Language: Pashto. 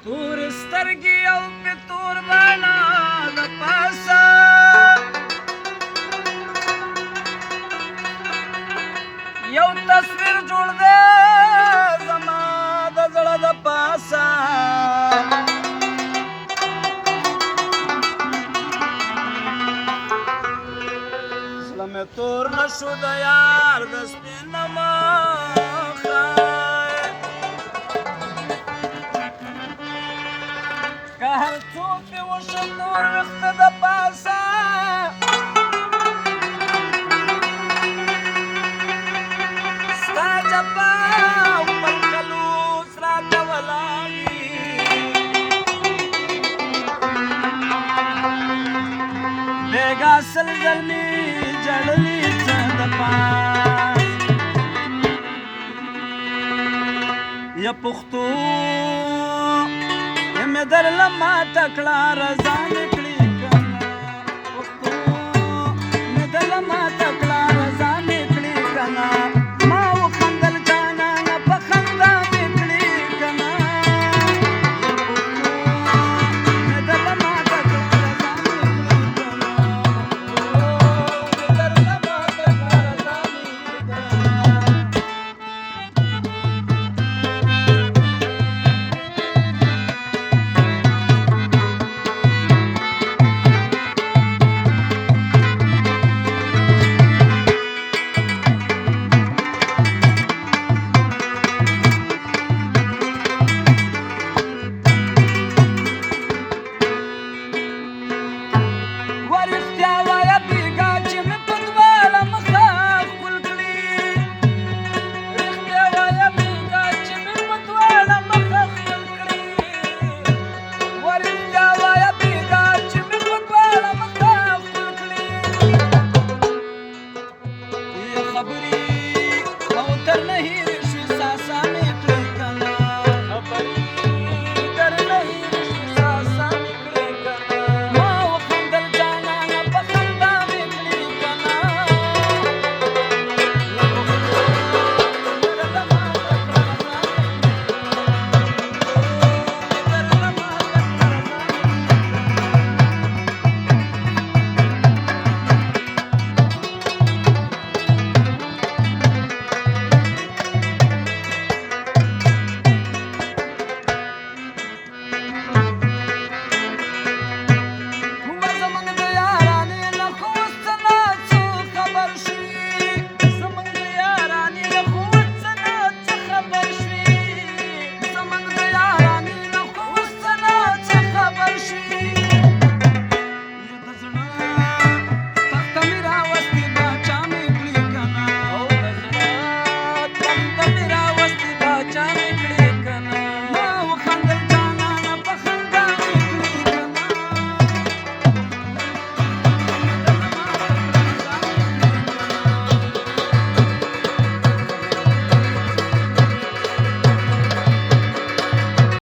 تور سترګې او په تور باڼه د پاسه یو تصویر جوړ دی زما د زړه د پاسه زړه مې تور نه شو د یار د سپین مخه که هر څوک دې وشم نور ویښته د پاسه ستا جفا او خپل خلوص راته ولاړ دي بېګا سل ځل مې جړلي څه د پاس یا پښتو مې درله ماته کړه رضا مې